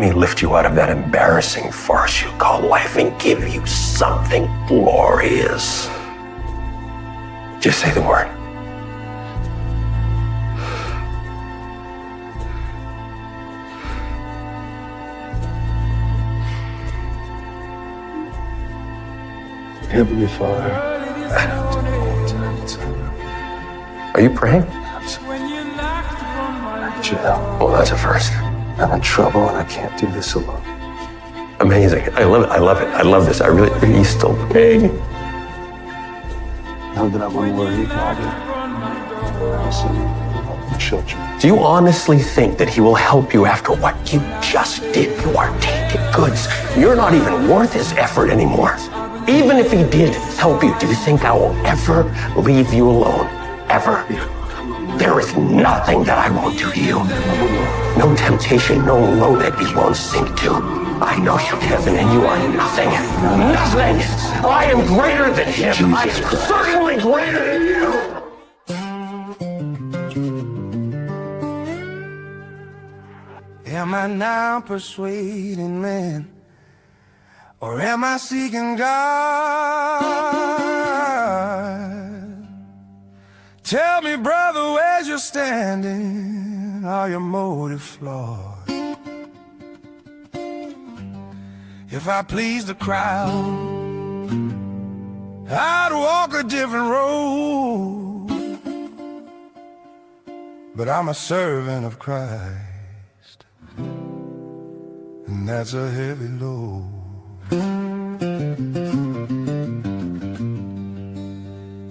me lift you out of that embarrassing farce you call life and give you something glorious. Just say the word. Heavenly Father, are you praying? I need your help. Well, that's a first. I'm in trouble and I can't do this alone. Amazing. I love it. I love it. I love this. Are you still praying? Know that I won't worry, Father. Listen, help the children. Do you honestly think that he will help you after what you just did? You are tainted goods. You're not even worth his effort anymore. Even if he did help you, do you think I will ever leave you alone? Ever? There is nothing that I won't do to you. No temptation, no low that he won't sink to. I know you, Kevin, and you are nothing. Nothing! I am greater than him. I am certainly greater than you! Am I now persuading men? Or am I seeking God? Tell me, brother, where's your standing? Are your motives flawed? If I please the crowd, I'd walk a different road. But I'm a servant of Christ, and that's a heavy load.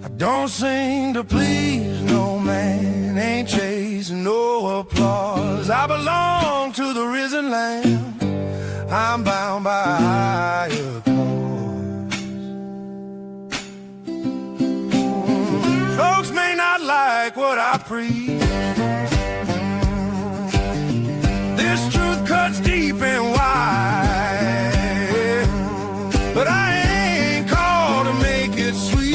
I don't sing to please no man, ain't chasing no applause. I belong to the risen Lamb, I'm bound by a higher cause. Folks may not like what I preach. This truth cuts deep and wide, but I ain't called to make it sweet.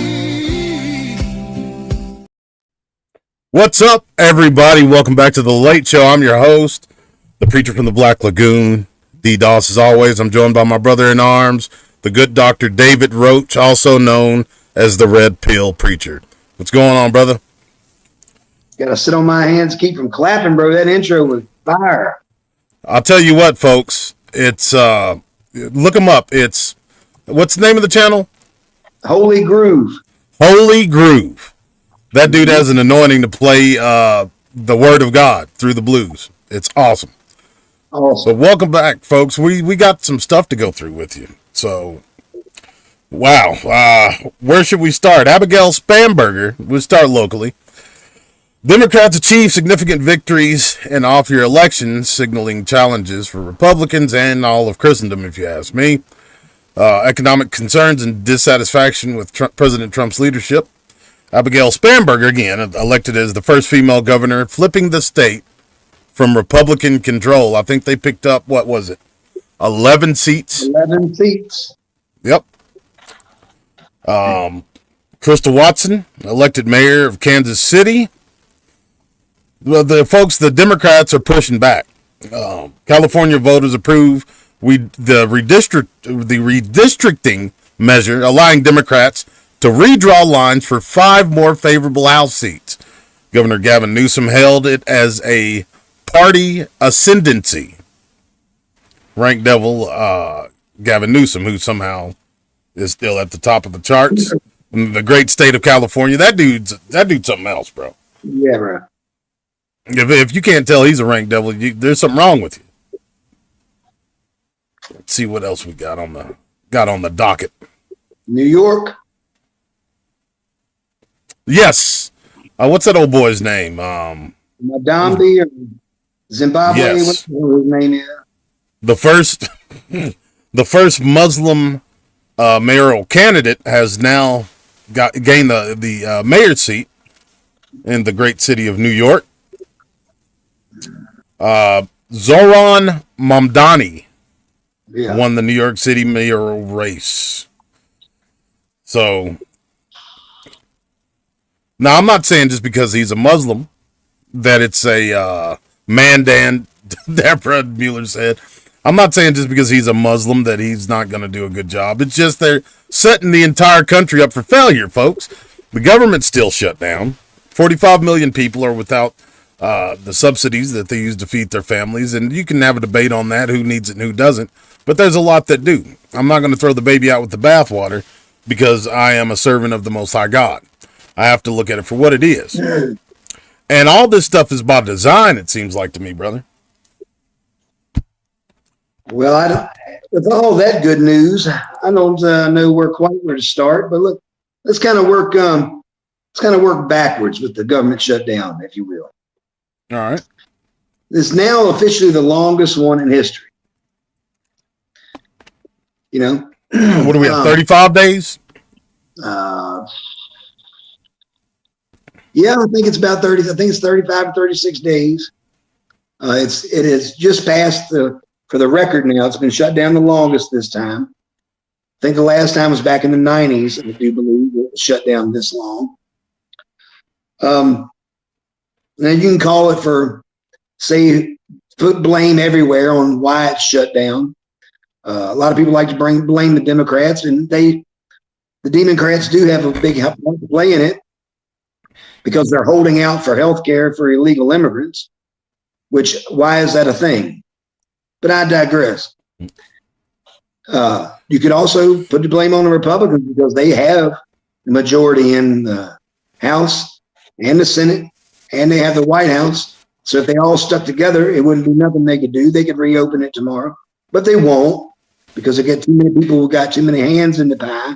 What's up, everybody? Welcome back to The Late Show. I'm your host, the preacher from the Black Lagoon, D. Doss. As always, I'm joined by my brother in arms, the good Dr. David Roach, also known as the Red Pill Preacher. What's going on, brother? Gotta sit on my hands, keep from clapping, bro. That intro was fire. I'll tell you what, folks. It's, look them up. It's, what's the name of the channel? Holy Groove. Holy Groove. That dude has an anointing to play the Word of God through the blues. It's awesome. So welcome back, folks. We got some stuff to go through with you. So, wow. Where should we start? Abigail Spanberger. We'll start locally. Democrats achieve significant victories in off-year elections, signaling challenges for Republicans and all of Christendom, if you ask me. Economic concerns and dissatisfaction with President Trump's leadership. Abigail Spanberger, again, elected as the first female governor, flipping the state from Republican control. I think they picked up, what was it, 11 seats? 11 seats. Yep. Crystal Watson, elected mayor of Kansas City. Well, the Democrats are pushing back. California voters approve the redistricting measure, allowing Democrats to redraw lines for 5 more favorable House seats. Governor Gavin Newsom hailed it as a party ascendancy. Rank devil Gavin Newsom, who somehow is still at the top of the charts in the great state of California. That dude's something else, bro. Yeah, bro. If you can't tell he's a rank devil, there's something wrong with you. Let's see what else we got on the docket. New York. Yes. What's that old boy's name? Madambi or Zimbabwe. Yes. What his name is? The first Muslim mayoral candidate has now gained the mayor's seat in the great city of New York. Zoran Mamdani won the New York City mayoral race. So, now I'm not saying just because he's a Muslim that it's a man, Dan, Deborah Mueller said. I'm not saying just because he's a Muslim that he's not going to do a good job. It's just they're setting the entire country up for failure, folks. The government's still shut down. 45 million people are without the subsidies that they use to feed their families, and you can have a debate on that, who needs it and who doesn't, but there's a lot that do. I'm not going to throw the baby out with the bathwater because I am a servant of the Most High God. I have to look at it for what it is. And all this stuff is by design, it seems like to me, brother. Well, I don't, with all that good news, I don't know quite where to start. But look, let's kind of work. Let's kind of work backwards with the government shutdown, if you will. All right. It's now officially the longest one in history. You know, what do we have? 35 days. Yeah, I think it's about 30. I think it's 35 to 36 days. It is just past for the record now. It's been shut down the longest this time. I think the last time was back in the 90s. I do believe it was shut down this long. Now you can call it put blame everywhere on why it's shut down. A lot of people like to blame the Democrats, and the Democrats do have a big part to play in it because they're holding out for health care for illegal immigrants, why is that a thing? But I digress. You could also put the blame on the Republicans because they have the majority in the House and the Senate, and they have the White House. So if they all stuck together, it wouldn't be nothing they could do. They could reopen it tomorrow, but they won't because they get too many people who got too many hands in the pie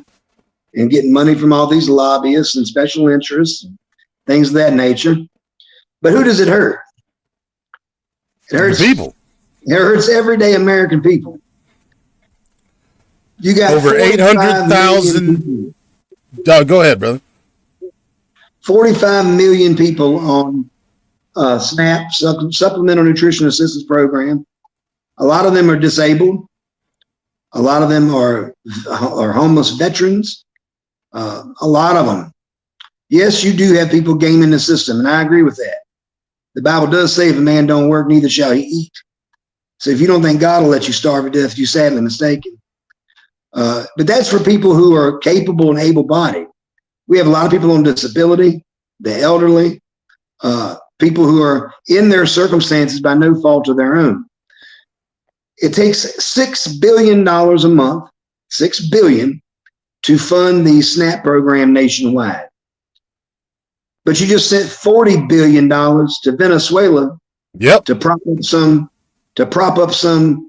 and getting money from all these lobbyists and special interests and things of that nature. But who does it hurt? It hurts people. It hurts everyday American people. You got over 800,000. Go ahead, brother. 45 million people on SNAP, Supplemental Nutrition Assistance Program. A lot of them are disabled. A lot of them are homeless veterans. A lot of them. Yes, you do have people gaming the system, and I agree with that. The Bible does say if a man don't work, neither shall he eat. So if you don't think God will let you starve to death, you're sadly mistaken. But that's for people who are capable and able-bodied. We have a lot of people on disability, the elderly, people who are in their circumstances by no fault of their own. It takes $6 billion a month, $6 billion, to fund the SNAP program nationwide. But you just sent $40 billion to Venezuela. Yep. To prop up some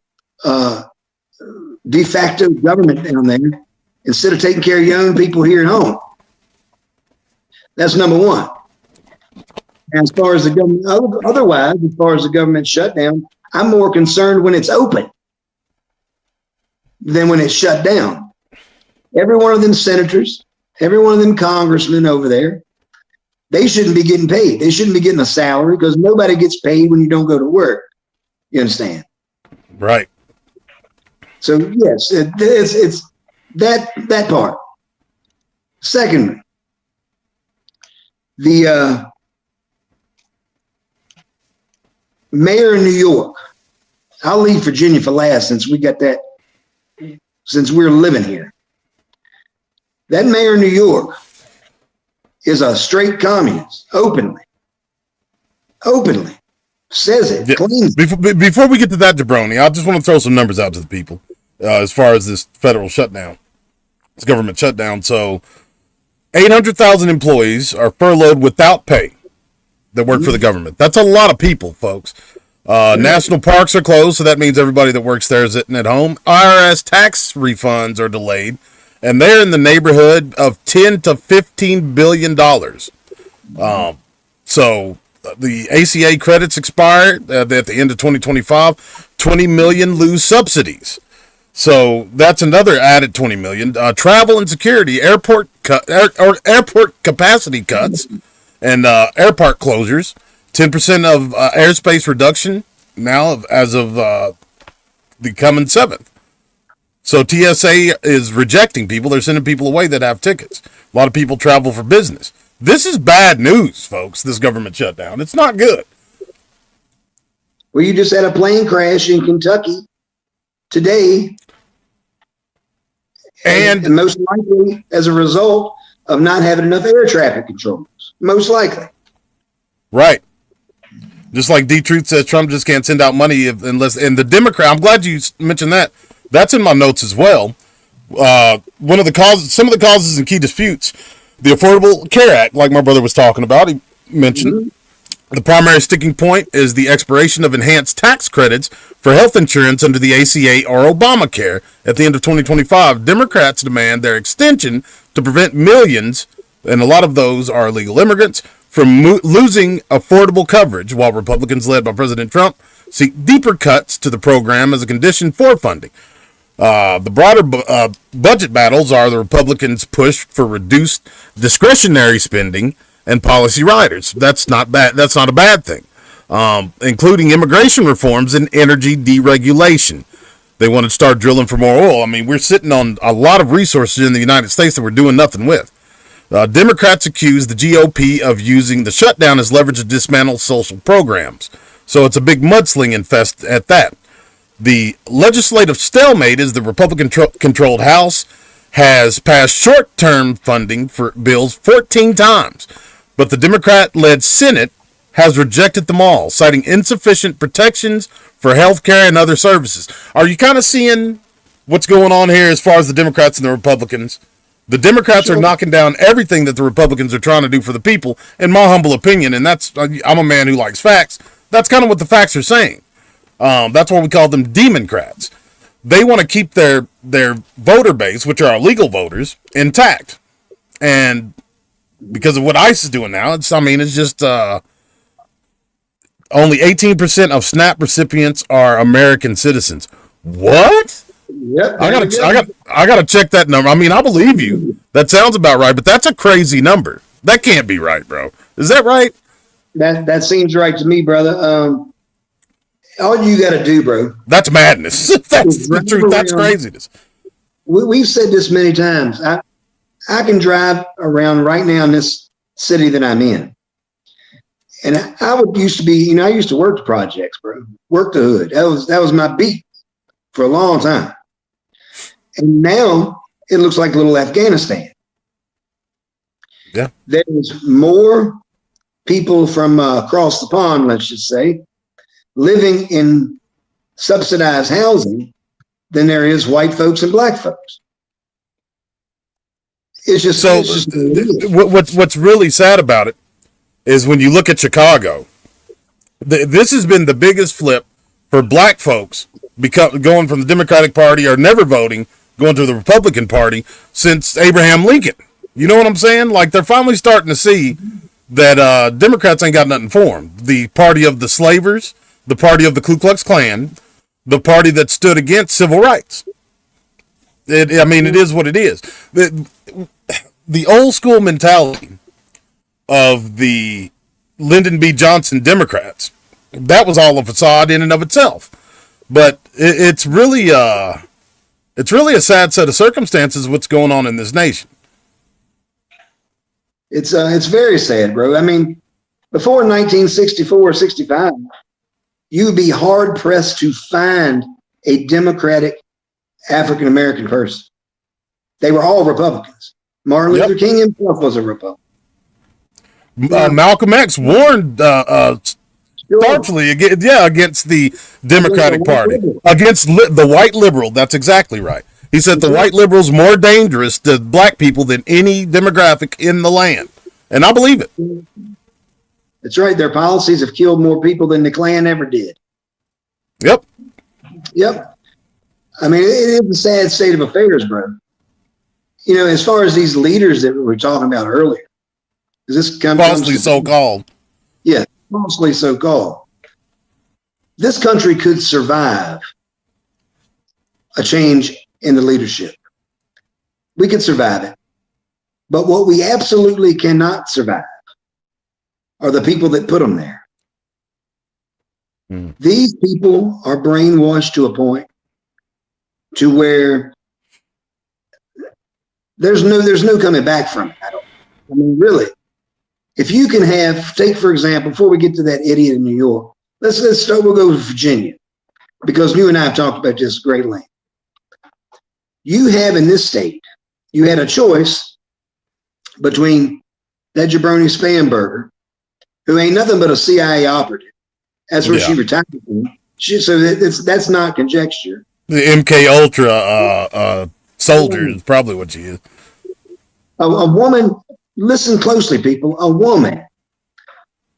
de facto government down there instead of taking care of young people here at home. That's number one. And as far as the government, otherwise, as far as the government shutdown, I'm more concerned when it's open than when it's shut down. Every one of them senators, every one of them congressmen over there, they shouldn't be getting paid. They shouldn't be getting a salary because nobody gets paid when you don't go to work. You understand? Right. So yes, it's that part. Secondly, the mayor of New York. I'll leave Virginia for last since we're living here. That mayor of New York is a straight communist, openly says it. Yeah. Before we get to that, Jabroni, I just want to throw some numbers out to the people as far as this federal shutdown, this government shutdown. So 800,000 employees are furloughed without pay that work for the government. That's a lot of people, folks. National parks are closed, so that means everybody that works there is sitting at home. IRS tax refunds are delayed, and they're in the neighborhood of $10 to $15 billion. So the ACA credits expire at the end of 2025. 20 million lose subsidies. So that's another added 20 million. Travel and security, airport capacity cuts, and airport closures. 10% of airspace reduction now as of the coming 7th. So TSA is rejecting people. They're sending people away that have tickets. A lot of people travel for business. This is bad news, folks, this government shutdown. It's not good. Well, you just had a plane crash in Kentucky today, And most likely as a result of not having enough air traffic controllers. Most likely. right. Just like D-Truth says, Trump just can't send out money unless. And the Democrat, I'm glad you mentioned that. That's in my notes as well. One of the causes, some of the causes and key disputes, the Affordable Care Act, like my brother was talking about, he mentioned. Mm-hmm. The primary sticking point is the expiration of enhanced tax credits for health insurance under the ACA or Obamacare at the end of 2025. Democrats demand their extension to prevent millions, and a lot of those are illegal immigrants, from losing affordable coverage, while Republicans led by President Trump seek deeper cuts to the program as a condition for funding. The broader budget battles are the Republicans' push for reduced discretionary spending and policy riders. That's not bad. That's not a bad thing, including immigration reforms and energy deregulation. They want to start drilling for more oil. I mean, we're sitting on a lot of resources in the United States that we're doing nothing with. Democrats accuse the GOP of using the shutdown as leverage to dismantle social programs. So it's a big mudslinging fest at that. The legislative stalemate is the Republican-controlled House has passed short-term funding for bills 14 times, but the Democrat-led Senate has rejected them all, citing insufficient protections for health care and other services. Are you kind of seeing what's going on here as far as the Democrats and the Republicans? The Democrats are knocking down everything that the Republicans are trying to do for the people, in my humble opinion, and that's, I'm a man who likes facts. That's kind of what the facts are saying. That's why we call them Democrats. They want to keep their voter base, which are illegal voters, intact. And because of what ICE is doing now, it's just only 18% of SNAP recipients are American citizens. What? Yep. I gotta check that number. I mean, I believe you. That sounds about right, but that's a crazy number. That can't be right, bro. Is that right? That seems right to me, brother. All you got to do, bro. That's madness. That's the truth. That's craziness. We've said this many times. I can drive around right now in this city that I'm in. And I used to work the projects, bro. Work the hood. That was my beat for a long time. And now it looks like little Afghanistan. Yeah. There's more people from across the pond, let's just say, living in subsidized housing than there is white folks and black folks. It's just so. What's really sad about it is when you look at Chicago, this has been the biggest flip for black folks going from the Democratic Party or never voting, going to the Republican Party since Abraham Lincoln. You know what I'm saying? Like, they're finally starting to see that Democrats ain't got nothing for them. The party of the slavers, the party of the Ku Klux Klan, the party that stood against civil rights. It is what it is. The old school mentality of the Lyndon B. Johnson Democrats, that was all a facade in and of itself. But it's really a sad set of circumstances what's going on in this nation. It's very sad, bro. I mean, before 1964 or 65, you would be hard pressed to find a Democratic African American person. They were all Republicans. Martin Luther King himself was a Republican. Malcolm X warned starchly against the Democratic Party, against the white liberal. That's exactly right. He said the white liberal's more dangerous to black people than any demographic in the land. And I believe it. That's right. Their policies have killed more people than the Klan ever did. Yep. I mean, it is a sad state of affairs, bro. You know, as far as these leaders that we were talking about earlier, is this falsely so-called? Yeah, falsely so-called. This country could survive a change in the leadership. We could survive it. But what we absolutely cannot survive are the people that put them there. Mm. These people are brainwashed to a point to where there's no coming back from it. I mean, really, if you can take, for example, before we get to that idiot in New York, let's start, we'll go to Virginia. because you and I have talked about this at great length. You have in this state, you had a choice between that jabroni Spamberger, who ain't nothing but a CIA operative. That's where she retired from. So that's not conjecture. The MK Ultra soldier is probably what she is. A woman, listen closely, people, a woman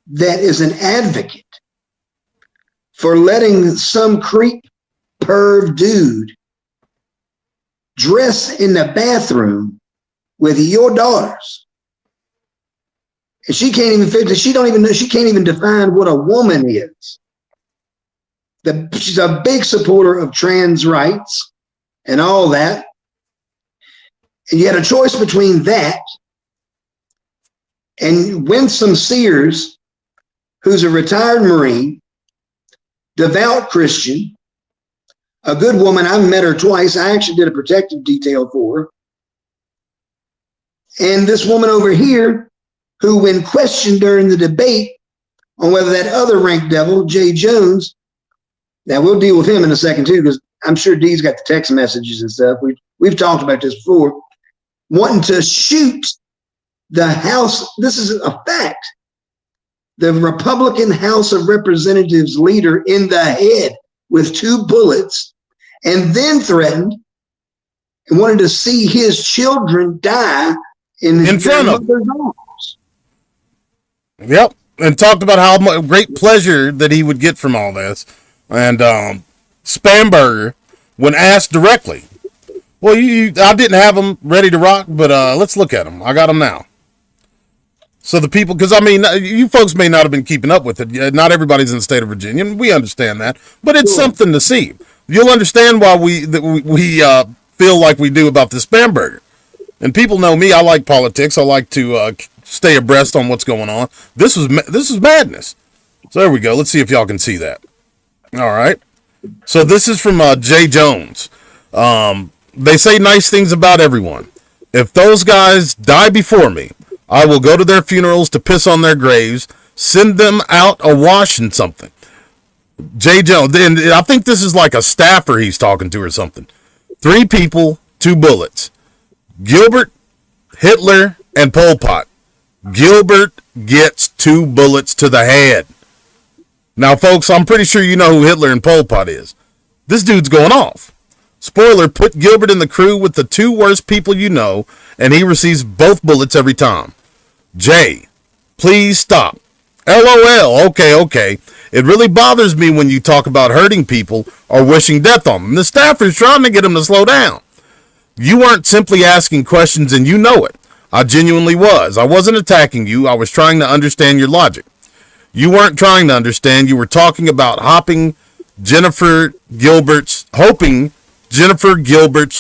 that is an advocate for letting some creep perv dude dress in the bathroom with your daughters. And she can't even fit. She can't even define what a woman is. She's a big supporter of trans rights and all that. And you had a choice between that and Winsome Sears, who's a retired Marine, devout Christian, a good woman. I've met her twice. I actually did a protective detail for her. And this woman over here, who, when questioned during the debate on whether that other rank devil, Jay Jones, now we'll deal with him in a second too, because I'm sure Dee's got the text messages and stuff. We've talked about this before, wanting to shoot the House. This is a fact. The Republican House of Representatives leader in the head with 2 bullets, and then threatened and wanted to see his children die in front of their arms. Yep, and talked about how much great pleasure that he would get from all this. And Spamberger, when asked directly, well, I didn't have them ready to rock, but let's look at them. I got them now. So the people, because I mean, you folks may not have been keeping up with it. Not everybody's in the state of Virginia, and we understand that. But it's something to see. You'll understand why we feel like we do about this Spamberger. And people know me. I like politics. I like to stay abreast on what's going on. This is madness. So there we go. Let's see if y'all can see that. All right. So this is from Jay Jones. They say nice things about everyone. If those guys die before me, I will go to their funerals to piss on their graves, send them out awash in something. Jay Jones, and I think this is like a staffer he's talking to or something. 3 people, 2 bullets. Gilbert, Hitler, and Pol Pot. Gilbert gets 2 bullets to the head. Now, folks, I'm pretty sure you know who Hitler and Pol Pot is. This dude's going off. Spoiler, put Gilbert in the crew with the 2 worst people you know, and he receives both bullets every time. Jay, please stop. LOL, okay. It really bothers me when you talk about hurting people or wishing death on them. The staffer's trying to get them to slow down. You weren't simply asking questions, and you know it. I genuinely was. I wasn't attacking you. I was trying to understand your logic. You weren't trying to understand. You were talking about hoping Jennifer Gilbert's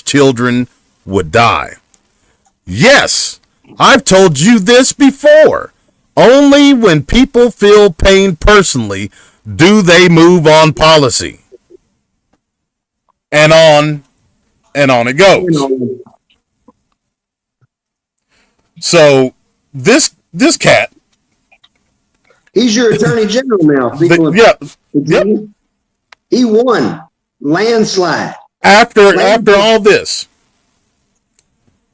children would die. Yes, I've told you this before. Only when people feel pain personally do they move on policy. And on it goes. So this cat, he's your attorney general now. Yep. He won landslide. After all this,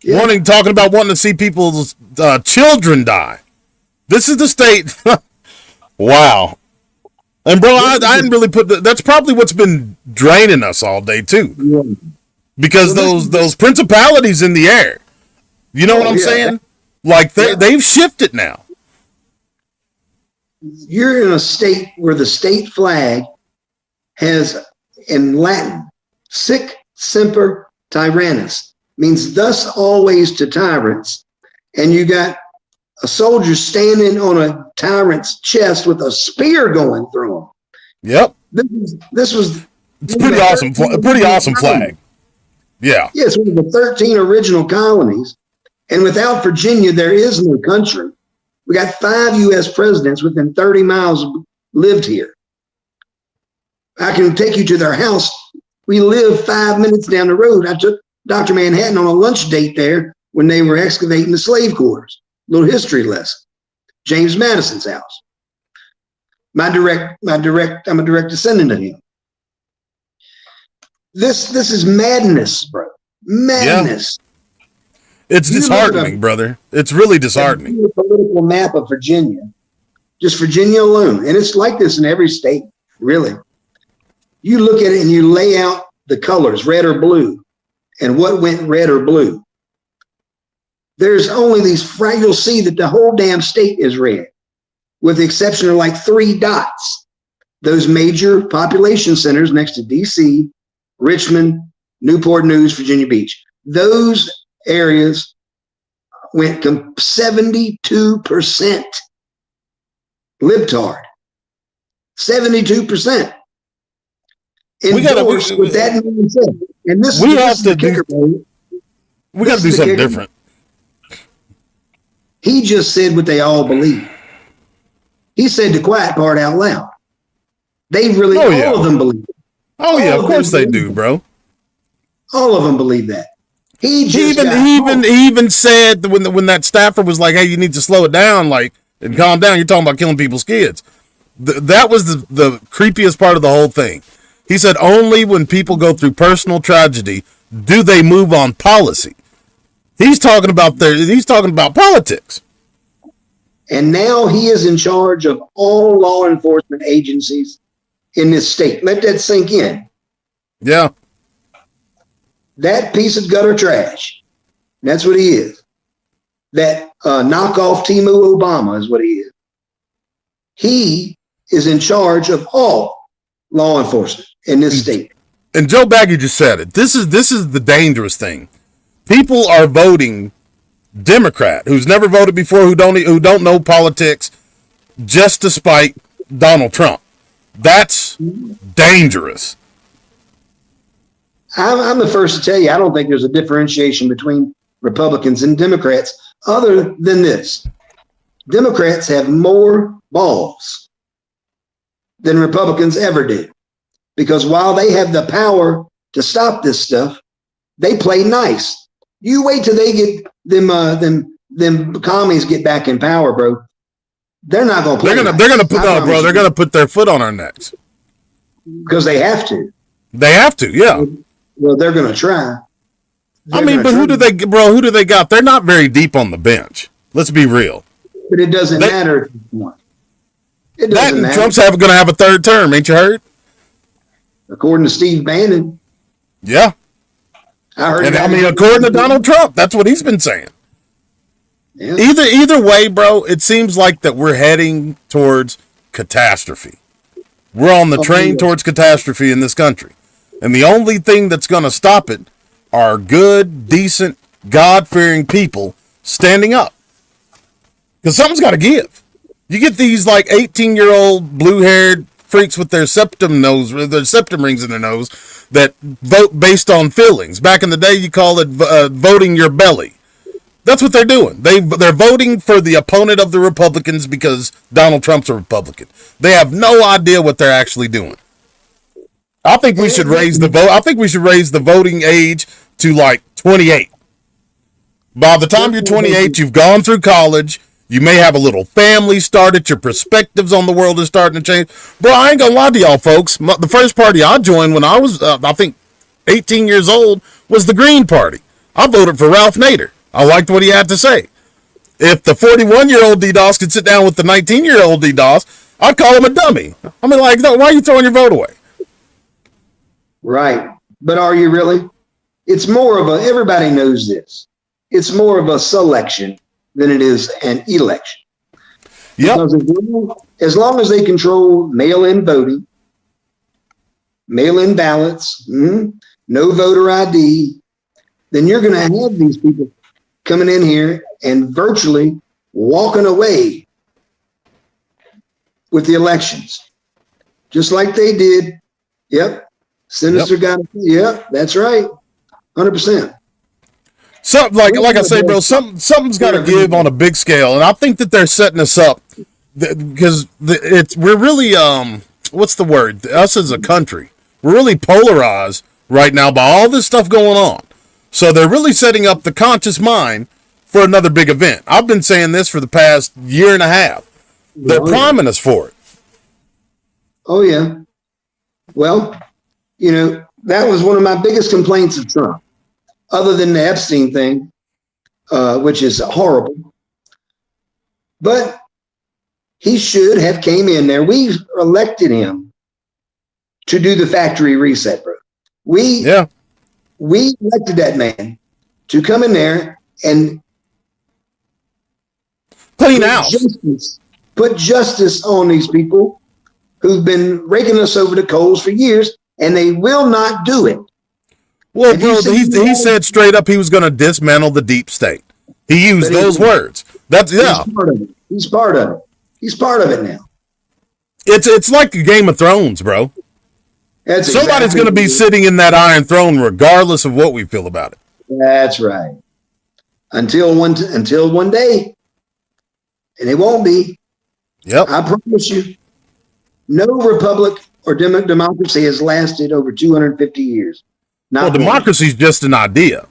talking about wanting to see people's children die. This is the state. Wow. And bro, I didn't really that's probably what's been draining us all day too. Yeah. Because those principalities in the air. You know what I'm saying? Like they've shifted now. You're in a state where the state flag has, in Latin, sic semper tyrannis, means thus always to tyrants. And you got a soldier standing on a tyrant's chest with a spear going through him. Yep. This was it's pretty awesome. Pretty awesome flag. Yeah. Yeah, it's one of the 13 original colonies. And without Virginia, there is no country. We got 5 U.S. presidents within 30 miles lived here. I can take you to their house. We live 5 minutes down the road. I took Dr. Manhattan on a lunch date there when they were excavating the slave quarters. Little history lesson. James Madison's house. I'm a direct descendant of him. This is madness, bro. Madness. Yeah. It's disheartening, brother. It's really disheartening. A political map of Virginia, just Virginia alone, and it's like this in every state, really. You look at it and you lay out the colors, red or blue, and what went red or blue. There's only you'll see that the whole damn state is red, with the exception of like 3 dots. Those major population centers next to DC, Richmond, Newport News, Virginia Beach. Those areas went 72% libtard. 72%. Endorsed with that man said. And this we is have the kicker. We got to do something different. He just said what they all believe. He said the quiet part out loud. They really, all of them believe it. Oh yeah, of course they do, bro. All of them believe that. He even said when that staffer was like, "Hey, you need to slow it down, like, and calm down. You're talking about killing people's kids." That was the creepiest part of the whole thing. He said only when people go through personal tragedy do they move on policy. He's talking about politics. And now he is in charge of all law enforcement agencies in this state. Let that sink in. Yeah. That piece of gutter trash. That's what he is. That knockoff Timu Obama is what he is. He is in charge of all law enforcement in this state. And Joe Baggy just said it. This is the dangerous thing. People are voting Democrat who's never voted before, who don't know politics, just to spite Donald Trump. That's dangerous. I'm the first to tell you, I don't think there's a differentiation between Republicans and Democrats other than this. Democrats have more balls than Republicans ever did. Because while they have the power to stop this stuff, they play nice. You wait till they get them commies get back in power, bro. They're not going to play. They're gonna put their foot on our necks because they have to. They have to, yeah. Well, they're going to try. But who do they got? They're not very deep on the bench. Let's be real. But it doesn't matter. It doesn't matter. Trump's going to have a third term. Ain't you heard? According to Steve Bannon. Yeah. I heard. According to Donald Trump, that's what he's been saying. Yeah. Either way, bro, it seems like that we're heading towards catastrophe. We're on the train towards catastrophe in this country. And the only thing that's going to stop it are good, decent, God-fearing people standing up. Because something's got to give. You get these like 18-year-old blue-haired freaks with their septum rings in their nose that vote based on feelings. Back in the day, you call it voting your belly. That's what they're doing. They're voting for the opponent of the Republicans because Donald Trump's a Republican. They have no idea what they're actually doing. I think we should raise the vote. I think we should raise the voting age to like 28. By the time you're 28, you've gone through college. You may have a little family started. Your perspectives on the world is starting to change. Bro, I ain't gonna lie to y'all folks. The first party I joined when I was, I think, 18 years old was the Green Party. I voted for Ralph Nader. I liked what he had to say. If the 41-year-old DDoS could sit down with the 19-year-old DDoS, I'd call him a dummy. I mean, like, why are you throwing your vote away? Right. But are you really? It's more of everybody knows this. It's more of a selection than it is an election. Yep. Because as long as they control mail-in voting, mail-in ballots, no voter ID, then you're going to have these people coming in here and virtually walking away with the elections. Just like they did. Yep. Senator got it. Yeah, that's right. 100%. So, like I say, bro, something's got to give on a big scale, and I think that they're setting us up because we're really what's the word? Us as a country, we're really polarized right now by all this stuff going on. So they're really setting up the conscious mind for another big event. I've been saying this for the past year and a half. They're priming us for it. Oh yeah. Well, That was one of my biggest complaints of Trump, other than the Epstein thing, which is horrible. But he should have came in there. We elected him to do the factory reset, bro. We elected that man to come in there and clean out, put justice on these people who've been raking us over the coals for years, and they will not do it. Well, bro, he said straight up he was going to dismantle the deep state. He used those words. That's He's part of it. He's part of it now. It's like a Game of Thrones, bro. Somebody's going to be sitting in that Iron Throne regardless of what we feel about it. That's right. Until one day, and it won't be. Yep. I promise you, no republic or democracy has lasted over 250 years. Well, democracy is just an idea.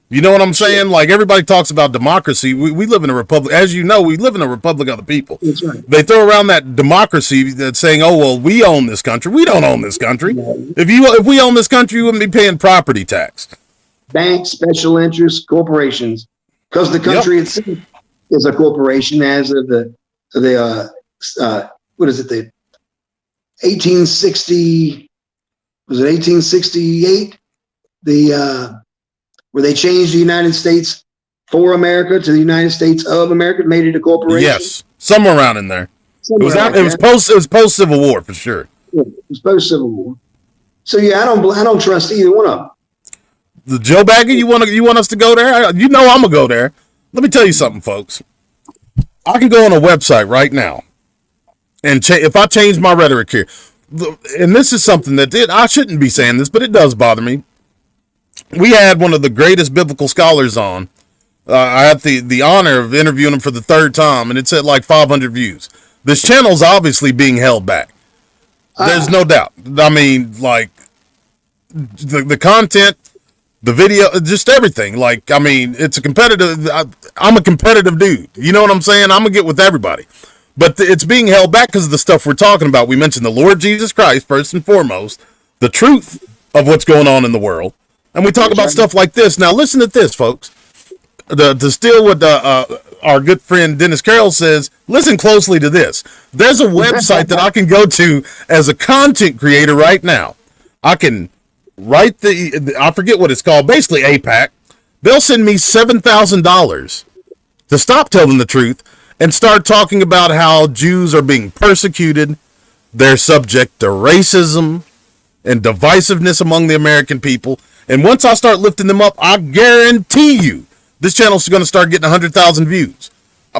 You know what I'm saying? Like, everybody talks about democracy. We live in a republic. As you know, we live in a republic of the people. That's right. They throw around that democracy that's saying, oh, well, we own this country. We don't own this country. If we own this country, you wouldn't be paying property tax. Banks, special interests, corporations, because the country itself is a corporation as of the what is it, the 1860, was it 1868? Where they changed the United States for America to the United States of America, made it a corporation. Yes, somewhere around in there. It was post Civil War for sure. Yeah, it was post Civil War. So yeah, I don't trust either one of them. The Joe Bagger, you want us to go there? You know I'm gonna go there. Let me tell you something, folks. I can go on a website right now, and if I change my rhetoric here, and this is something that I shouldn't be saying this, but it does bother me. We had one of the greatest biblical scholars on. I had the honor of interviewing him for the third time, and it's at like 500 views. This channel's obviously being held back. There's no doubt. I mean, like, the content, the video, just everything. Like, I mean, it's a competitive. I'm a competitive dude. You know what I'm saying? I'm going to get with everybody. But it's being held back because of the stuff we're talking about. We mentioned the Lord Jesus Christ, first and foremost, the truth of what's going on in the world. And we talk about stuff like this. Now, listen to this, folks. To steal what our good friend Dennis Carroll says, listen closely to this. There's a website that I can go to as a content creator right now. I can write I forget what it's called, basically APAC. They'll send me $7,000 to stop telling the truth and start talking about how Jews are being persecuted. They're subject to racism and divisiveness among the American people. And once I start lifting them up, I guarantee you this channel's going to start getting 100,000 views.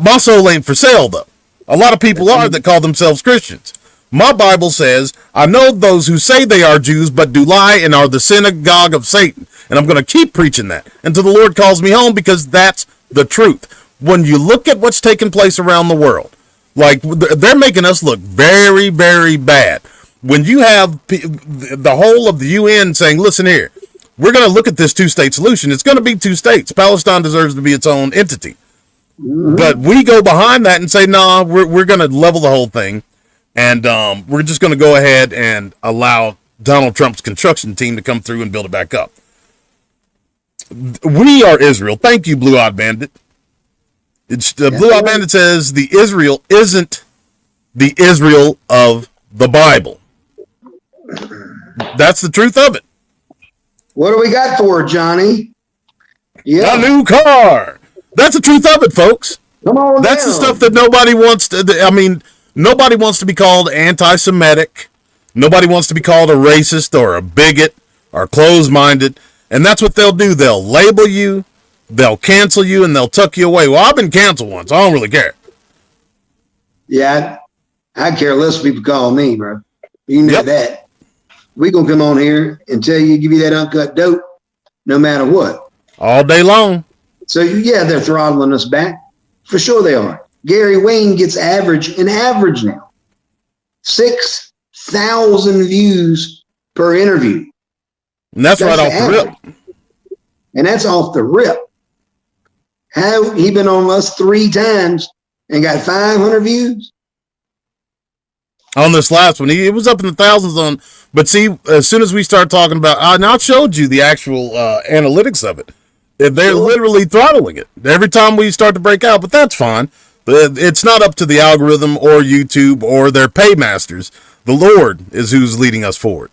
My soul ain't for sale, though. A lot of people are that call themselves Christians. My Bible says, I know those who say they are Jews, but do lie and are the synagogue of Satan. And I'm going to keep preaching that until the Lord calls me home, because that's the truth. When you look at what's taking place around the world, like, they're making us look very, very bad. When you have the whole of the UN saying, listen here, we're going to look at this two-state solution. It's going to be two states. Palestine deserves to be its own entity. Mm-hmm. But we go behind that and say, nah, we're going to level the whole thing. And we're just going to go ahead and allow Donald Trump's construction team to come through and build it back up. We are Israel. Thank you, Blue-Eyed Bandit. Blue-Eyed Bandit says the Israel isn't the Israel of the Bible. That's the truth of it. What do we got for her, Johnny? Yeah. A new car. That's the truth of it, folks. Come on. That's the stuff that nobody wants to. I mean, nobody wants to be called anti-Semitic. Nobody wants to be called a racist or a bigot or closed-minded. And that's what they'll do. They'll label you, they'll cancel you, and they'll tuck you away. Well, I've been canceled once. I don't really care. Yeah, I care less if people call me, bro. You know that. We gonna come on here and tell you, give you that uncut dope, no matter what. All day long. So yeah, they're throttling us back. For sure they are. Gary Wayne gets an average now. 6,000 views per interview. And that's right off the rip. And that's off the rip. How he been on us 3 times and got 500 views? on this last one. It was up in the thousands on, but see, as soon as we start talking about, and I showed you the actual analytics of it. They're literally throttling it every time we start to break out, but that's fine. It's not up to the algorithm or YouTube or their paymasters. The Lord is who's leading us forward,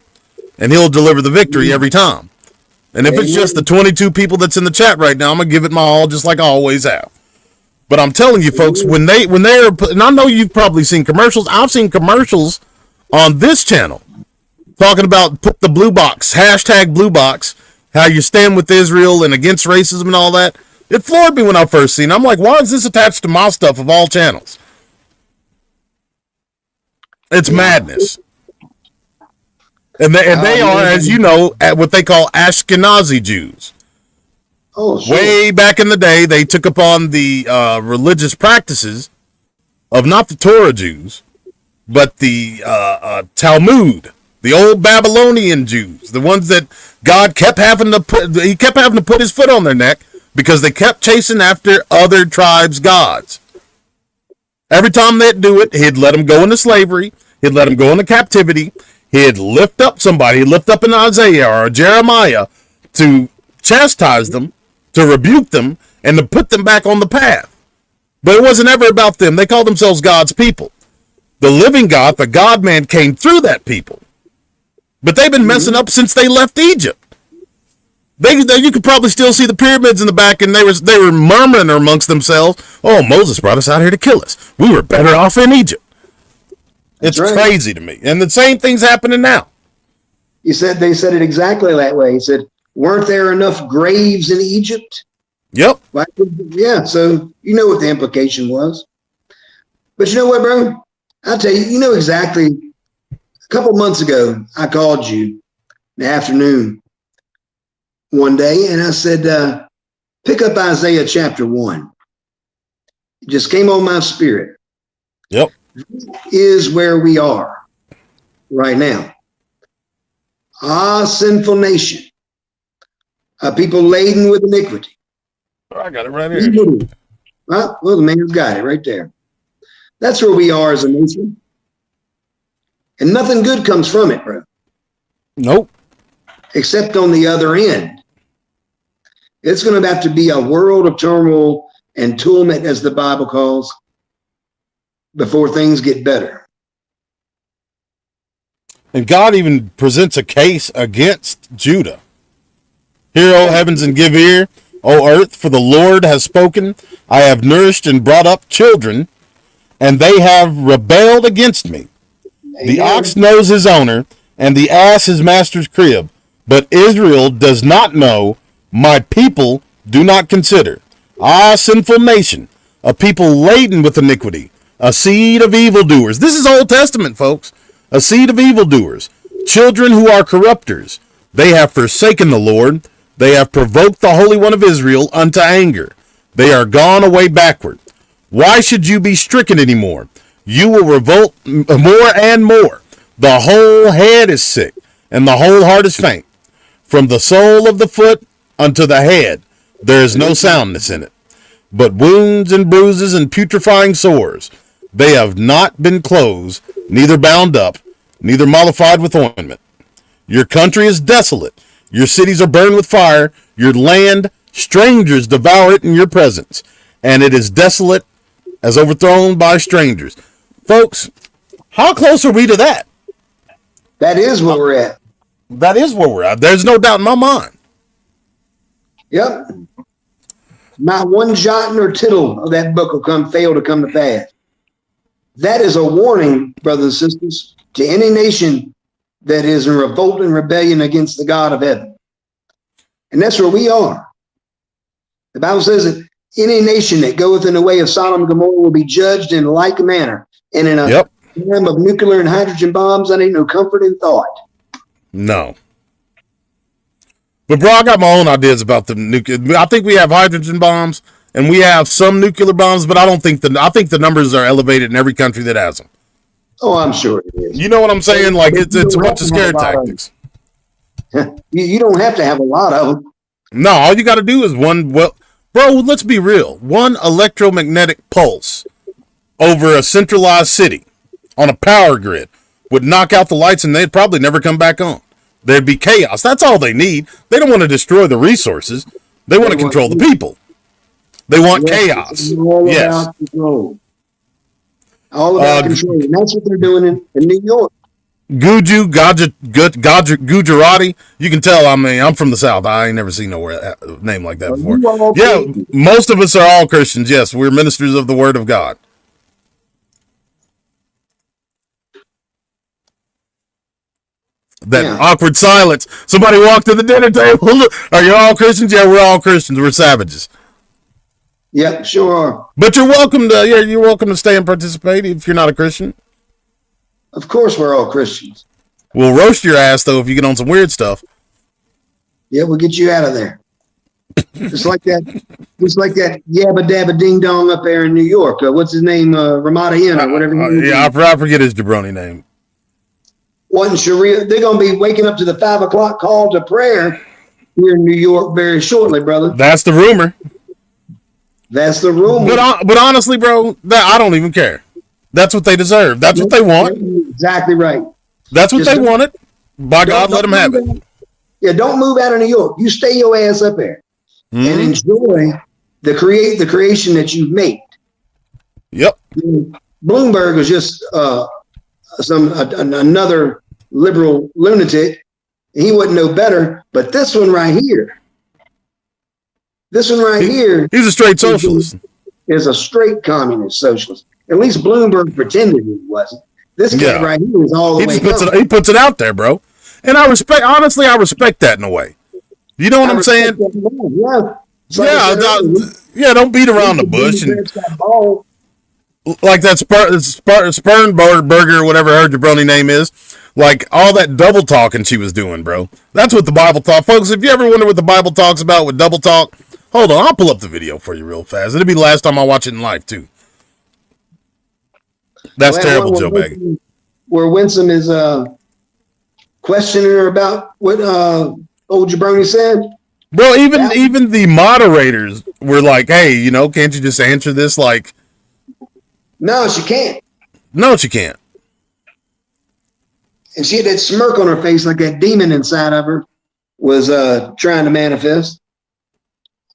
and He'll deliver the victory every time. And if it's just the 22 people that's in the chat right now, I'm gonna give it my all, just like I always have. But I'm telling you, folks, when they're, and I know you've probably seen commercials. I've seen commercials on this channel talking about put the blue box, hashtag blue box, how you stand with Israel and against racism and all that. It floored me when I first seen it. I'm like, why is this attached to my stuff of all channels? It's madness. And they are, as you know, at what they call Ashkenazi Jews. Oh, sure. Way back in the day, they took upon the religious practices of not the Torah Jews, but the Talmud, the old Babylonian Jews, the ones that God kept having to put his foot on their neck because they kept chasing after other tribes' gods. Every time they'd do it, he'd let them go into slavery, he'd let them go into captivity, he'd lift up somebody, he'd lift up an Isaiah or a Jeremiah to chastise them, to rebuke them, and to put them back on the path. But it wasn't ever about them. They called themselves God's people. The living God, the God-man, came through that people. But they've been messing up since they left Egypt. You could probably still see the pyramids in the back, and they were murmuring amongst themselves, oh, Moses brought us out here to kill us. We were better off in Egypt. It's crazy to me. And the same thing's happening now. They said it exactly that way. He said, weren't there enough graves in Egypt? Yep. Yeah, so you know what the implication was. But you know what, bro? I'll tell you, you know exactly. A couple months ago, I called you in the afternoon one day, and I said, pick up Isaiah chapter 1. It just came on my spirit. Yep. This is where we are right now. Ah, sinful nation. A people laden with iniquity. I got it right here. Well, the man's got it right there. That's where we are as a nation. And nothing good comes from it, bro. Nope. Except on the other end. It's going to have to be a world of turmoil and tumult, as the Bible calls, before things get better. And God even presents a case against Judah. Hear, O heavens, and give ear, O earth, for the Lord has spoken. I have nourished and brought up children, and they have rebelled against me. Amen. The ox knows his owner, and the ass his master's crib. But Israel does not know, my people do not consider. Ah, sinful nation, a people laden with iniquity, a seed of evildoers. This is Old Testament, folks. A seed of evildoers, children who are corrupters. They have forsaken the Lord. They have provoked the Holy One of Israel unto anger. They are gone away backward. Why should you be stricken anymore? You will revolt more and more. The whole head is sick, and the whole heart is faint. From the sole of the foot unto the head, there is no soundness in it, but wounds and bruises and putrefying sores. They have not been closed, neither bound up, neither mollified with ointment. Your country is desolate. Your cities are burned with fire. Your land, strangers devour it in your presence. And it is desolate as overthrown by strangers. Folks, how close are we to that? That is where we're at. That is where we're at. There's no doubt in my mind. Yep. Not one jot nor tittle of that book will fail to come to pass. That is a warning, brothers and sisters, to any nation that is in revolt and rebellion against the God of heaven. And that's where we are. The Bible says that any nation that goeth in the way of Sodom and Gomorrah will be judged in like manner. And in a time of nuclear and hydrogen bombs, that ain't no comfort in thought. No. But bro, I got my own ideas about the nuclear. I think we have hydrogen bombs and we have some nuclear bombs, but I think the numbers are elevated in every country that has them. Oh, I'm sure it is. You know what I'm saying? Like it's a bunch of scare tactics. You don't have to have a lot of them. No, all you got to do is bro, let's be real. One electromagnetic pulse over a centralized city on a power grid would knock out the lights and they'd probably never come back on. There'd be chaos. That's all they need. They don't want to destroy the resources. They want to control the people. They want chaos. All yes. About control. All about control. And that's what they're doing in New York. Gujarati. You can tell. I mean, I'm from the South. I ain't never seen nowhere a name like that before. Yeah, most of us are all Christians. Yes, we're ministers of the Word of God. That awkward silence. Somebody walked to the dinner table. Are you all Christians? Yeah, we're all Christians. We're savages. Yep, sure. But you're welcome to stay and participate if you're not a Christian. Of course, we're all Christians. We'll roast your ass though if you get on some weird stuff. Yeah, we'll get you out of there. Just like that yabba dabba ding dong up there in New York. What's his name? Ramada Inn or whatever. I forget his jabroni name. What in Sharia? They're going to be waking up to the 5 o'clock call to prayer here in New York very shortly, brother. That's the rumor. That's the rumor. But honestly, bro, I don't even care. That's what they deserve. That's what they want. Exactly right. That's what they wanted. By God, let them have it. Yeah, don't move out of New York. You stay your ass up there and enjoy the creation that you've made. Yep. Bloomberg was just another liberal lunatic. He wouldn't know better. But this one right here, he's a straight socialist. Is a straight communist socialist. At least Bloomberg pretended he wasn't. This guy right here is all the way. He puts it out there, bro. And I respect that in a way. You know what I'm saying? Yeah. Don't beat around the bush and like that Spernberger or whatever her jabroni name is. Like all that double talking she was doing, bro. That's what the Bible talk, folks. If you ever wonder what the Bible talks about with double talk, hold on, I'll pull up the video for you real fast. It'll be the last time I watch it in life too. That's terrible, Joe Baggy. Where Winsome is questioning her about what old jabroni said. Bro, even the moderators were like, "Hey, can't you just answer this?" Like, no, she can't. No, she can't. And she had that smirk on her face, like that demon inside of her was trying to manifest.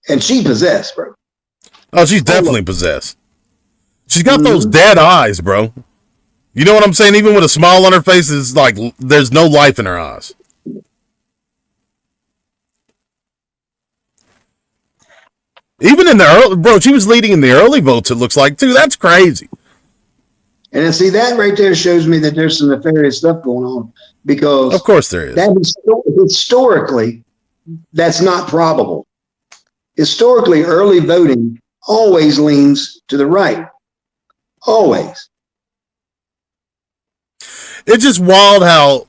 And she possessed, bro. Oh, she's definitely possessed. She's got those dead eyes, bro. You know what I'm saying? Even with a smile on her face, it's like there's no life in her eyes. Even in the early, bro, she was leading in the early votes, it looks like, too. That's crazy. And then see, that right there shows me that there's some nefarious stuff going on. Because of course there is. Historically, that's not probable. Historically, early voting always leans to the right. Always. It's just wild how,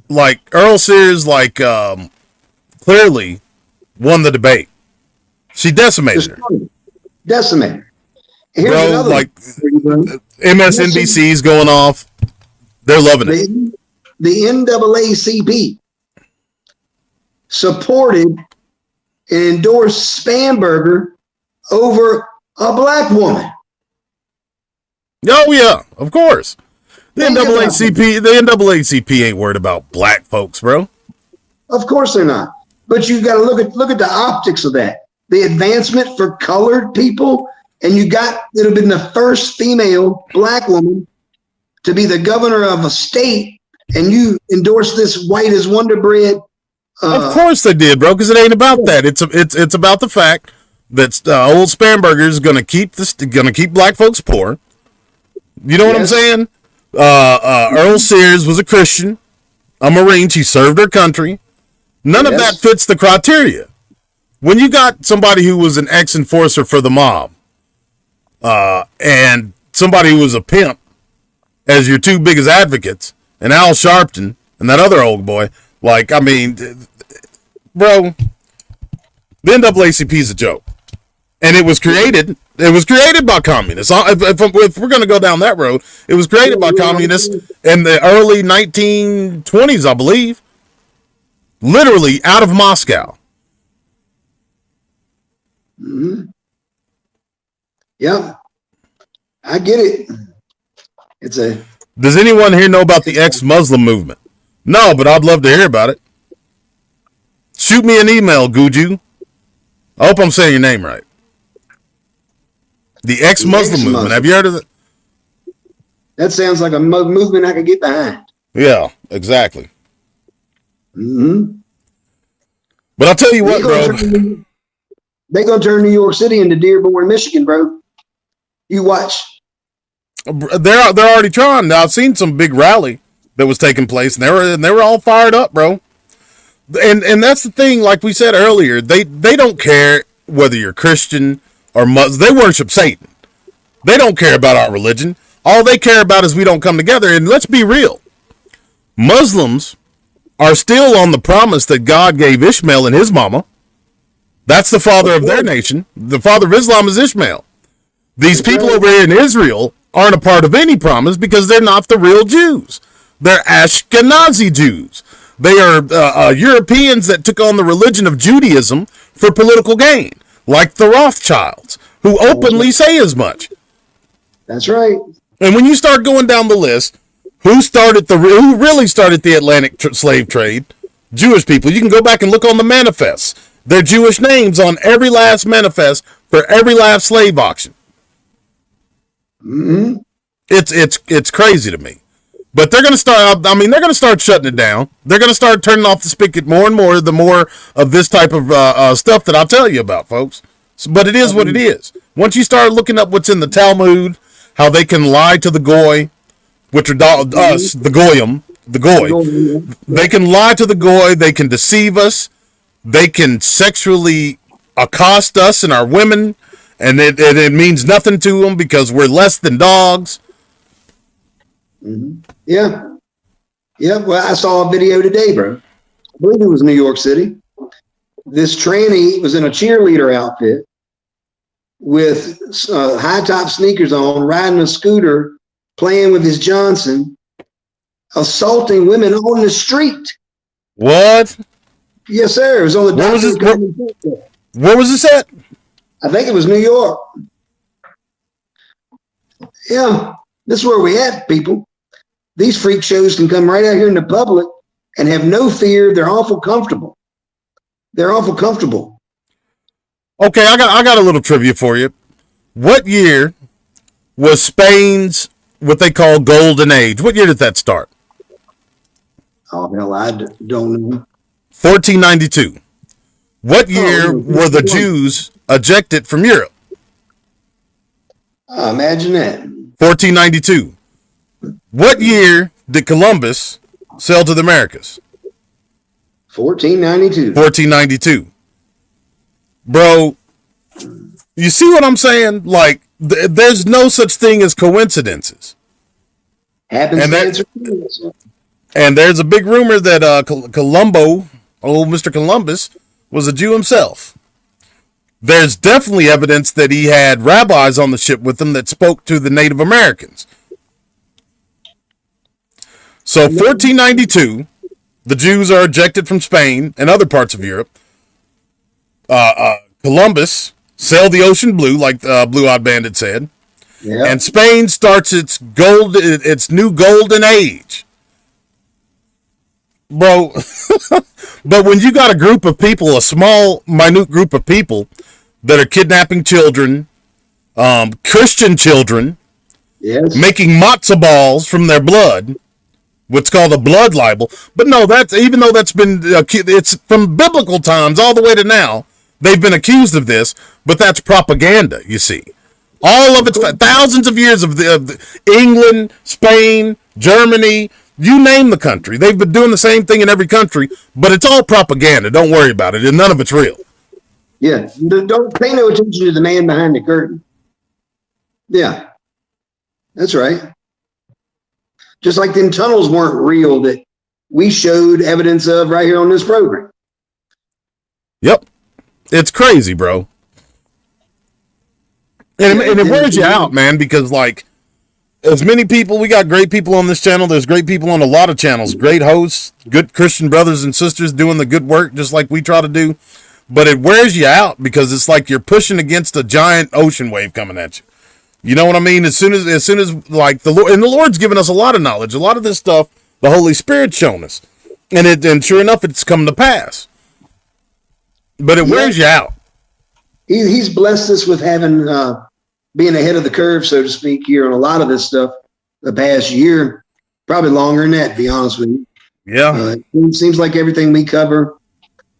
like, Earl Sears, clearly won the debate. She decimated her. Decimated. Here's bro, like, MSNBC's going off. They're loving it. The NAACP supported and endorsed Spanberger over a black woman. Oh, yeah, of course. The NAACP ain't worried about black folks, bro. Of course they're not. But you got to look at the optics of that. The advancement for colored people, and it'd have been the first female black woman to be the governor of a state, and you endorse this white as Wonder Bread. Of course they did, bro, because it ain't about that. It's about the fact that old Spanberger is gonna keep black folks poor. You know what I'm saying? Earl Sears was a Christian, a Marine. She served her country. None of that fits the criteria. When you got somebody who was an ex-enforcer for the mob, and somebody who was a pimp as your two biggest advocates, and Al Sharpton and that other old boy, like, I mean, bro, the NAACP is a joke. And it was created by communists. If we're going to go down that road, it was created by communists in the early 1920s, I believe. Literally out of Moscow. Mm-hmm. Yeah, I get it. It's a. Does anyone here know about the ex-Muslim movement? No, but I'd love to hear about it. Shoot me an email, Guju. I hope I'm saying your name right. The ex-Muslim movement. Have you heard of it? That sounds like a movement I could get behind. Yeah, exactly. Mm-hmm. But I'll tell you what, bro. They're going to turn New York City into Dearborn, Michigan, bro. You watch. They're already trying. Now, I've seen some big rally that was taking place, and they were all fired up, bro. And that's the thing, like we said earlier, they don't care whether you're Christian or Muslim. They worship Satan. They don't care about our religion. All they care about is we don't come together. And let's be real. Muslims are still on the promise that God gave Ishmael and his mama. That's the father of their nation. The father of Islam is Ishmael. These people over here in Israel aren't a part of any promise because they're not the real Jews. They're Ashkenazi Jews. They are Europeans that took on the religion of Judaism for political gain, like the Rothschilds, who openly say as much. That's right. And when you start going down the list, who really started the Atlantic slave trade? Jewish people. You can go back and look on the manifests. They're Jewish names on every last manifest for every last slave auction. Mm-hmm. It's crazy to me. But they're going to start, they're going to start shutting it down. They're going to start turning off the spigot more and more, the more of this type of stuff that I'll tell you about, folks. But it is what it is. Once you start looking up what's in the Talmud, how they can lie to the goy, which are us, the goyim, the goy. They can lie to the goy. They can deceive us. They can sexually accost us and our women, and it means nothing to them because we're less than dogs. Mm-hmm. Yeah. Well, I saw a video today, bro. I believe it was New York City. This tranny was in a cheerleader outfit with high top sneakers on, riding a scooter, playing with his Johnson, assaulting women on the street. What? Yes, sir. It was on the. Where was this at? I think it was New York. Yeah, this is where we at, people. These freak shows can come right out here in the public and have no fear. They're awful comfortable. They're awful comfortable. Okay, I got a little trivia for you. What year was Spain's what they call golden age? What year did that start? Oh hell, I don't know. 1492. What year were the Jews ejected from Europe? Imagine that. 1492. What year did Columbus sail to the Americas? 1492. 1492. Bro, you see what I'm saying? Like, there's no such thing as coincidences. Happens. And there's a big rumor that old Mr. Columbus, was a Jew himself. There's definitely evidence that he had rabbis on the ship with him that spoke to the Native Americans. So 1492, the Jews are ejected from Spain and other parts of Europe. Columbus sailed the ocean blue, like Blue-Eyed Bandit said. Yeah. And Spain starts its new golden age. Bro, but when you got a group of people, a small, minute group of people that are kidnapping children, Christian children, yes, making matzo balls from their blood, what's called a blood libel. But no, that's, even though that's been, it's from biblical times all the way to now, they've been accused of this, but that's propaganda, you see. All of it's thousands of years of England, Spain, Germany, you name the country. They've been doing the same thing in every country, but it's all propaganda. Don't worry about it. And none of it's real. Yeah. Don't pay no attention to the man behind the curtain. Yeah. That's right. Just like them tunnels weren't real that we showed evidence of right here on this program. Yep. It's crazy, bro. And it wears you out, man, because, like, as many people, we got great people on this channel. There's great people on a lot of channels, great hosts, good Christian brothers and sisters doing the good work just like we try to do. But it wears you out because it's like you're pushing against a giant ocean wave coming at you. You know what I mean? As soon as like the Lord, and the Lord's given us a lot of knowledge, a lot of this stuff, the Holy Spirit's shown us, and sure enough, it's come to pass. But it wears you out. He's blessed us with having being ahead of the curve, so to speak, here on a lot of this stuff the past year, probably longer than that, to be honest with you. Yeah. It seems like everything we cover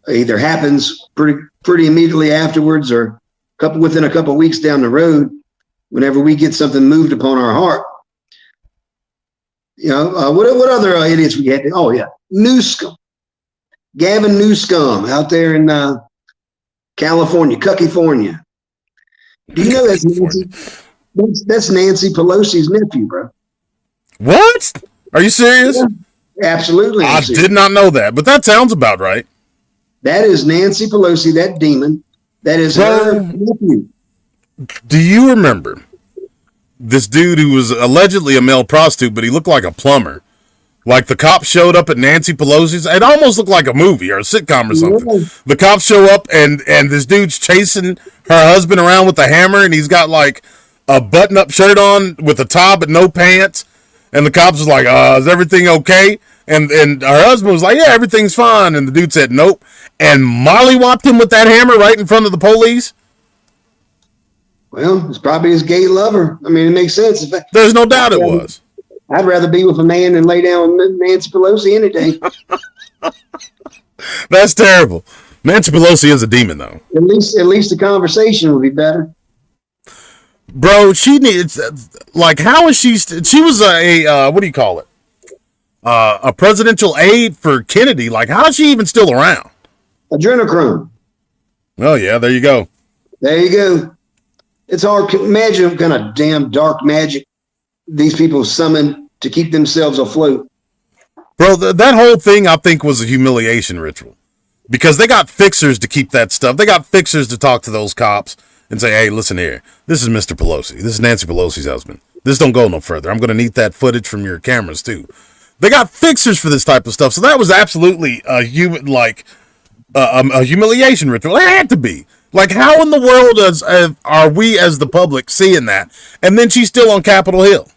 either happens pretty immediately afterwards or within a couple of weeks down the road whenever we get something moved upon our heart. You know, what other idiots we had? Oh, yeah. Newscomb. Gavin Newscomb out there in California, California. Do you know that's Nancy? That's Nancy Pelosi's nephew, bro. What? Are you serious? Yeah, absolutely. I did not know that, but that sounds about right. That is Nancy Pelosi, that demon. That is her nephew. Do you remember this dude who was allegedly a male prostitute, but he looked like a plumber? Like the cops showed up at Nancy Pelosi's. It almost looked like a movie or a sitcom or something. Yeah. The cops show up and this dude's chasing her husband around with a hammer, and he's got like a button-up shirt on with a top but no pants. And the cops was like, is everything okay? And her husband was like, yeah, everything's fine. And the dude said, nope. And mollywopped him with that hammer right in front of the police. Well, it's probably his gay lover. I mean, it makes sense. There's no doubt it was. I'd rather be with a man than lay down with Nancy Pelosi any day. That's terrible. Nancy Pelosi is a demon, though. At least the conversation would be better. Bro, she needs, like, how is she? She was what do you call it? A presidential aide for Kennedy. Like, how is she even still around? Adrenochrome. Oh, yeah, there you go. There you go. It's hard to imagine what kind of damn dark magic these people summon to keep themselves afloat. Bro, that whole thing, I think, was a humiliation ritual. Because they got fixers to keep that stuff. They got fixers to talk to those cops and say, hey, listen here. This is Mr. Pelosi. This is Nancy Pelosi's husband. This don't go no further. I'm going to need that footage from your cameras, too. They got fixers for this type of stuff. So that was absolutely a humiliation ritual. It had to be. Like, how in the world are we as the public seeing that? And then she's still on Capitol Hill.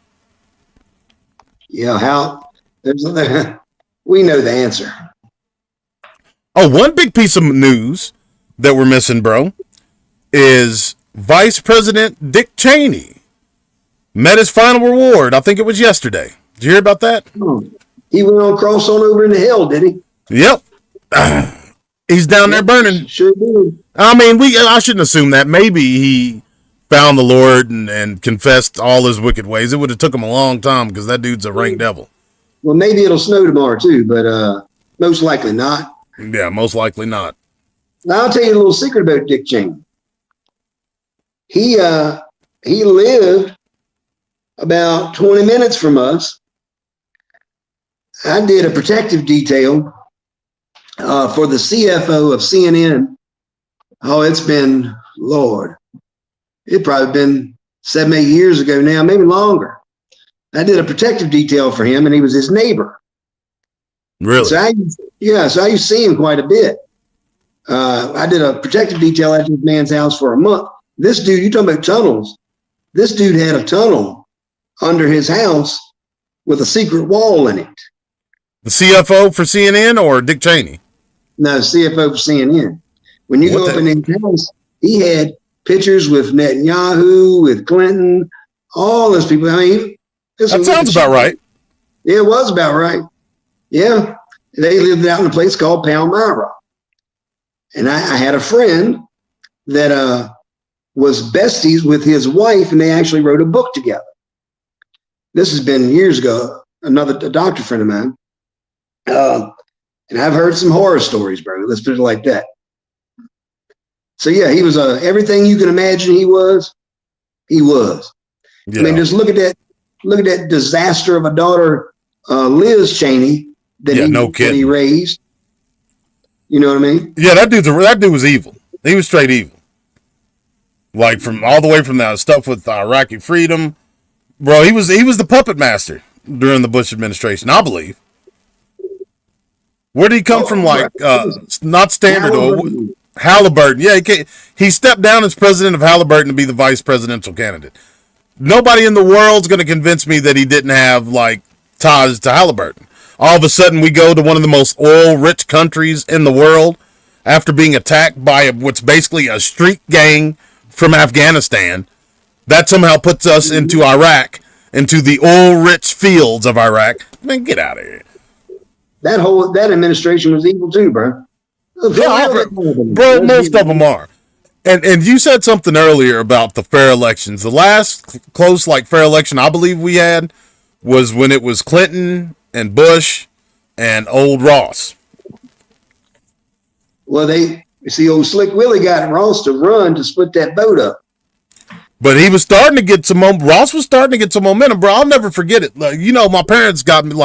Yeah, how? We know the answer. Oh, one big piece of news that we're missing, bro, is Vice President Dick Cheney met his final reward. I think it was yesterday. Did you hear about that? He went on cross on over into hell, did he? Yep. He's down there burning. Sure did. I mean, I shouldn't assume that. Maybe he found the Lord and confessed all his wicked ways. It would have took him a long time because that dude's a rank devil. Well, maybe it'll snow tomorrow too, but most likely not. Yeah, most likely not. Now, I'll tell you a little secret about Dick Cheney. He lived about 20 minutes from us. I did a protective detail for the CFO of CNN. Oh, it's been, Lord, it probably been 7, 8 years ago now, maybe longer. I did a protective detail for him, and he was his neighbor. Really? So I used to see him quite a bit. I did a protective detail at this man's house for a month. This dude, you talking about tunnels? This dude had a tunnel under his house with a secret wall in it. The CFO for CNN or Dick Cheney? No, CFO for CNN. When you go up in his house, he had pictures with Netanyahu, with Clinton, all those people. I mean, that sounds about right. Yeah, it was about right. Yeah, they lived out in a place called Palmyra. And I had a friend that was besties with his wife, and they actually wrote a book together. This has been years ago, a doctor friend of mine. And I've heard some horror stories, bro. Let's put it like that. So, yeah, he was everything you can imagine he was. Yeah. I mean, just look at that disaster of a daughter, Liz Cheney, that he raised. You know what I mean? Yeah, that dude was evil. He was straight evil. Like from all the way from that stuff with Iraqi freedom, bro. He was the puppet master during the Bush administration, I believe. Where did he come from? Like not Standard or Halliburton? Yeah, he stepped down as president of Halliburton to be the vice presidential candidate. Nobody in the world's going to convince me that he didn't have like ties to Halliburton. All of a sudden, we go to one of the most oil-rich countries in the world after being attacked by what's basically a street gang from Afghanistan. That somehow puts us into Iraq, into the oil-rich fields of Iraq. Man, get out of here. That administration was evil too, bro. Yeah, bro, most of them are. And you said something earlier about the fair elections. The last close fair election I believe we had was when it was Clinton and Bush and old Ross. Well, old Slick Willie got Ross to run to split that vote up. But he was starting to get some Ross was starting to get some momentum, bro. I'll never forget it. Like, my parents got me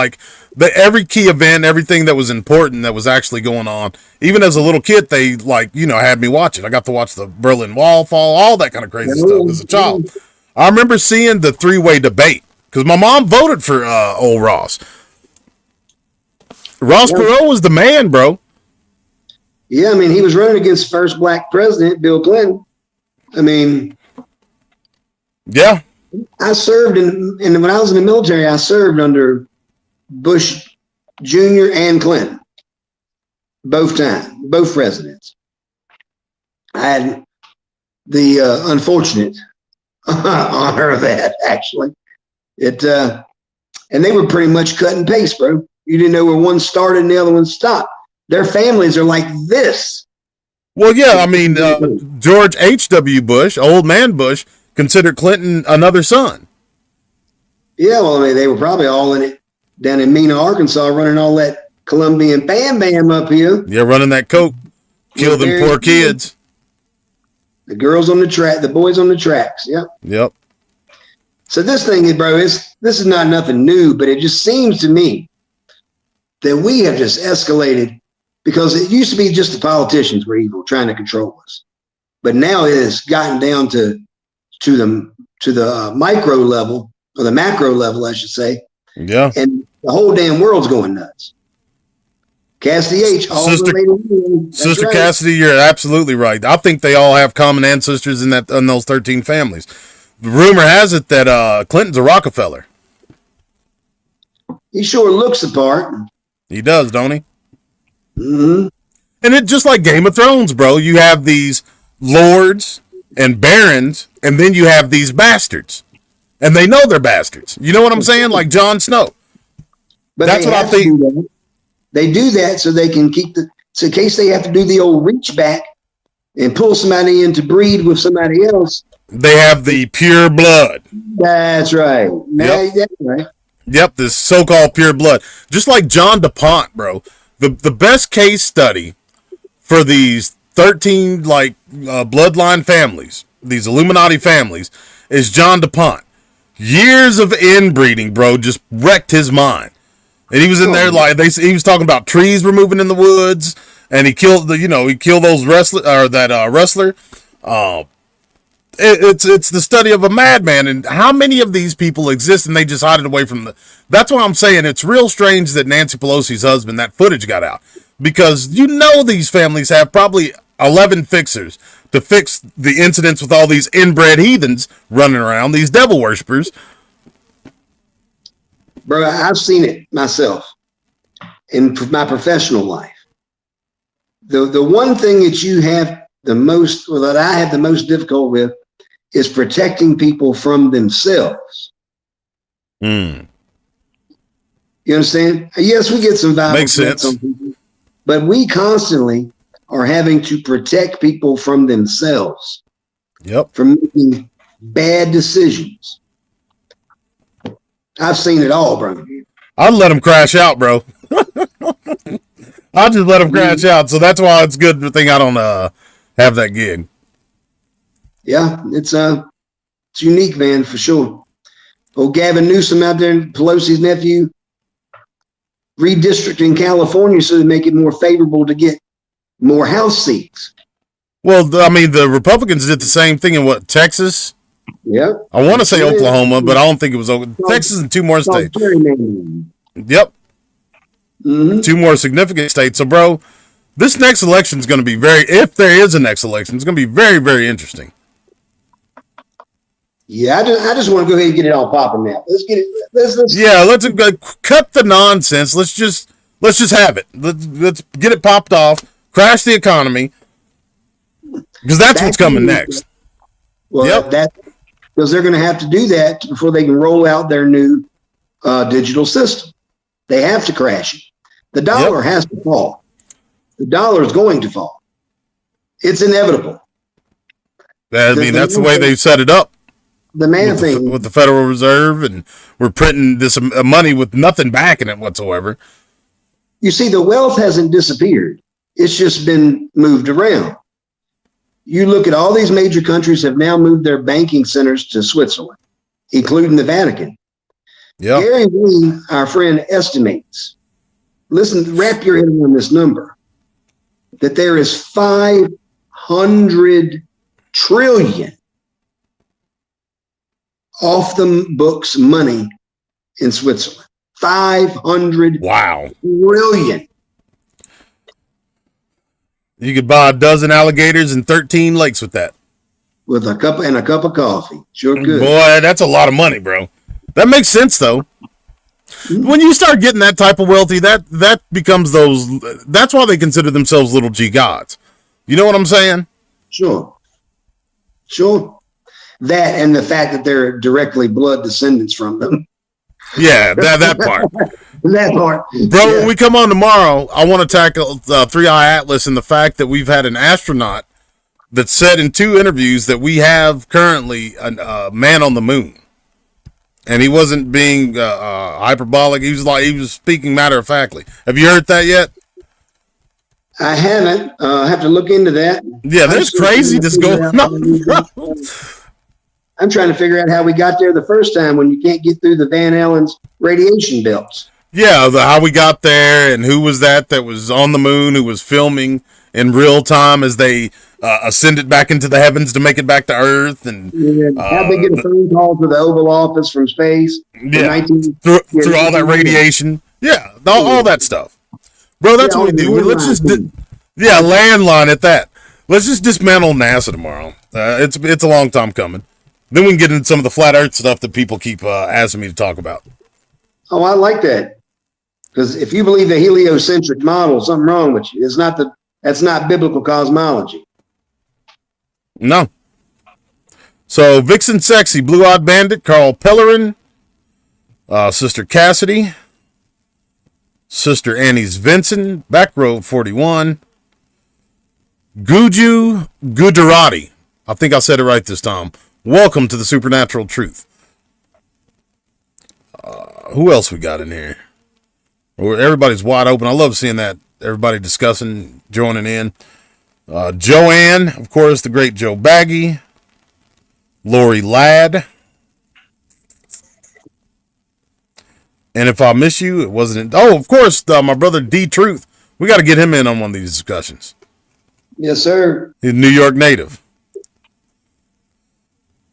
every key event, everything that was important that was actually going on. Even as a little kid, they had me watch it. I got to watch the Berlin Wall fall, all that kind of crazy stuff as a child. I remember seeing the three-way debate because my mom voted for old Ross. Ross Perot was the man, bro. Yeah, I mean, he was running against first black president, Bill Clinton. I mean, yeah. I served when I was in the military, I served under Bush Jr. and Clinton. Both presidents. I had the unfortunate honor of that, actually. And they were pretty much cut and paste, bro. You didn't know where one started and the other one stopped. Their families are like this. Well, yeah, I mean, George H.W. Bush, old man Bush, considered Clinton another son. Yeah, well, I mean, they were probably all in it down in Mena, Arkansas, running all that Colombian bam bam up here. Yeah, running that coke. Kill them poor kids. The girls on the track, the boys on the tracks. Yep. So this thing, bro, this is not nothing new, but it just seems to me that we have just escalated because it used to be just the politicians were evil trying to control us. But now it has gotten down to the micro level, or the macro level, I should say. Yeah. And the whole damn world's going nuts. Cassidy H. Sister right. Cassidy, you're absolutely right. I think they all have common ancestors in those 13 families. The rumor has it that Clinton's a Rockefeller. He sure looks the part. He does, don't he? Mm-hmm. And it just like Game of Thrones, bro. You have these lords and barons, and then you have these bastards. And they know they're bastards. You know what I'm saying? Like Jon Snow. But that's what I think. They do that so they can so in case they have to do the old reach back and pull somebody in to breed with somebody else. They have the pure blood. That's right. Yep. That's right. Yep, this so-called pure blood. Just like John DuPont, bro. The best case study for these 13 bloodline families, these Illuminati families, is John DuPont. Years of inbreeding, bro, just wrecked his mind. And he was in there he was talking about trees were moving in the woods, and he killed those wrestler. It's the study of a madman, and how many of these people exist, and they just hide it away from that's what I'm saying. It's real strange that Nancy Pelosi's husband, that footage got out, because these families have probably 11 fixers to fix the incidents with all these inbred heathens running around, these devil worshippers. Bro, I've seen it myself in my professional life. The one thing that you have the most, or that I have the most difficult with, is protecting people from themselves. You understand? Yes, we get some violence. Makes sense. But we constantly are having to protect people from themselves. Yep. From making bad decisions. I've seen it all, bro. I'd let them crash out, bro. I'll just let them crash out. So that's why it's a good thing I don't have that gig. Yeah, it's unique, man, for sure. Old Gavin Newsom out there, Pelosi's nephew, redistricting California so to make it more favorable to get more House seats. Well, I mean, the Republicans did the same thing in Texas? Yeah. I want to say Oklahoma, but I don't think it was Texas and two more states. Yep. Mm-hmm. Two more significant states. So, bro, this next election is going to be if there is a next election, it's going to be very, very interesting. Yeah, I just want to go ahead and get it all popping now. Let's get it. Let's Yeah, let's cut the nonsense. Let's just have it. Let's get it popped off. Crash the economy, because that's what's coming next. Well, Yep. Because they're going to have to do that before they can roll out their new digital system. They have to crash it. The dollar has to fall. The dollar is going to fall. It's inevitable. I mean, that's the way they set it up. The main thing with the Federal Reserve, and we're printing this money with nothing backing it whatsoever. You see, the wealth hasn't disappeared. It's just been moved around. You look at all these major countries have now moved their banking centers to Switzerland, including the Vatican. Yeah. Gary Wayne, our friend, estimates, listen, wrap your head around this number, that there is 500 trillion off the books money in Switzerland. 500 trillion. You could buy a dozen alligators and 13 lakes with that. With a cup of coffee. Sure could. Boy, that's a lot of money, bro. That makes sense, though. When you start getting that type of wealthy, that becomes those. That's why they consider themselves little G gods. You know what I'm saying? Sure. That and the fact that they're directly blood descendants from them. Yeah, that part. That part. Bro, yeah. When we come on tomorrow, I want to tackle Three Eye Atlas and the fact that we've had an astronaut that said in 2 interviews that we have currently a man on the moon. And he wasn't being hyperbolic. He was speaking matter-of-factly. Have you heard that yet? I haven't. I have to look into that. Yeah, there's craziness going on. I'm trying to figure out how we got there the first time when you can't get through the Van Allen's radiation belts. Yeah, how we got there and who was that was on the moon, who was filming in real time as they ascended back into the heavens to make it back to Earth. And how they get a phone call to the Oval Office from space. Yeah, through all that radiation. Yeah, all that stuff. Bro, that's what we do. Let's just landline at that. Let's just dismantle NASA tomorrow. It's a long time coming. Then we can get into some of the flat Earth stuff that people keep asking me to talk about. Oh, I like that. Because if you believe the heliocentric model, something wrong with you. That's not biblical cosmology. No. So Vixen Sexy, Blue Eyed Bandit, Carl Pellerin, Sister Cassidy, Sister Annie's Vincent, Back Road 41, Guju Gujarati. I think I said it right this time. Welcome to the Supernatural Truth. Who else we got in here? Everybody's wide open. I love seeing that. Everybody discussing, joining in. Joanne, of course, the great Joe Baggy. Lori Ladd. And if I miss you, it wasn't. Of course, my brother D Truth. We got to get him in on one of these discussions. Yes, sir. He's a New York native.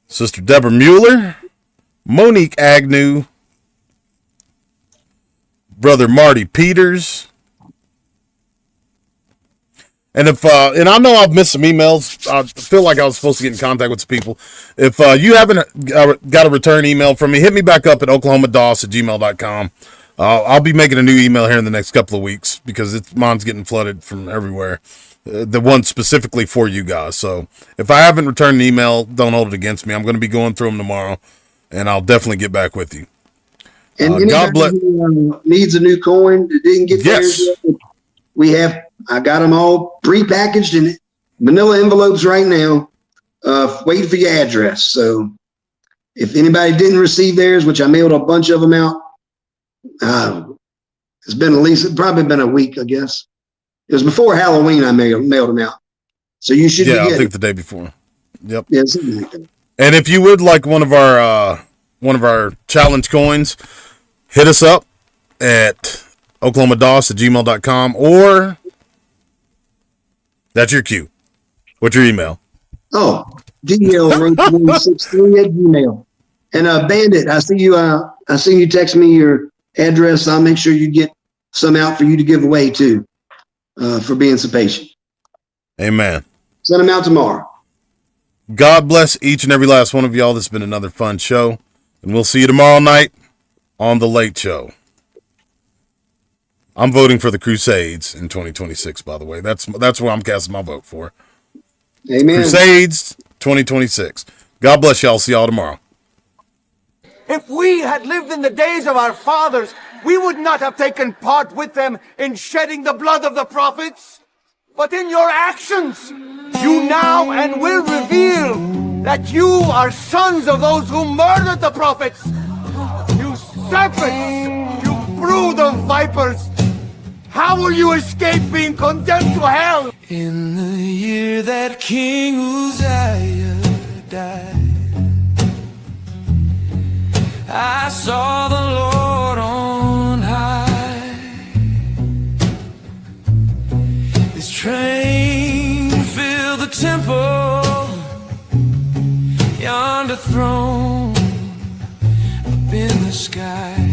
Sister Deborah Mueller, Monique Agnew, Brother Marty Peters. And and I know I've missed some emails. I feel like I was supposed to get in contact with some people. If you haven't got a return email from me, hit me back up at oklahomados@gmail.com. I'll be making a new email here in the next couple of weeks because mine's getting flooded from everywhere. The one specifically for you guys. So if I haven't returned an email, don't hold it against me. I'm going to be going through them tomorrow, and I'll definitely get back with you. And God bless. Who needs a new coin that didn't get theirs yet, I got them all prepackaged in manila envelopes right now, waiting for your address. So if anybody didn't receive theirs, which I mailed a bunch of them out, it's been probably been a week, I guess. It was before Halloween I mailed them out. So you should I think the day before. Yep. Yeah, something like that. And if you would like one of our challenge coins, hit us up at oklahomados@gmail.com, or that's your cue. What's your email? Oh, DL163@gmail. And Bandit, I see you text me your address. I'll make sure you get some out for you to give away too, for being so patient. Amen. Send them out tomorrow. God bless each and every last one of y'all. This has been another fun show. And we'll see you tomorrow night on The Late Show. I'm voting for the Crusades in 2026, by the way. That's what I'm casting my vote for. Amen. Crusades 2026. God bless y'all. See y'all tomorrow. If we had lived in the days of our fathers, we would not have taken part with them in shedding the blood of the prophets. But in your actions, you now and will reveal that you are sons of those who murdered the prophets. You serpents, you brood of vipers. How will you escape being condemned to hell? In the year that King Uzziah died, I saw the Lord on high. His train filled the temple, yonder throne up in the sky.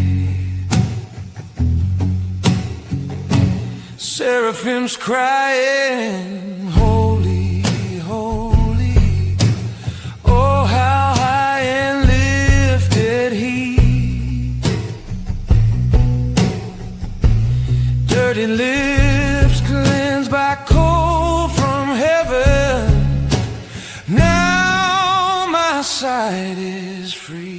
Seraphims crying, holy, holy. Oh, how high and lifted he. Dirty lips cleansed by cold from heaven. Now my sight is free.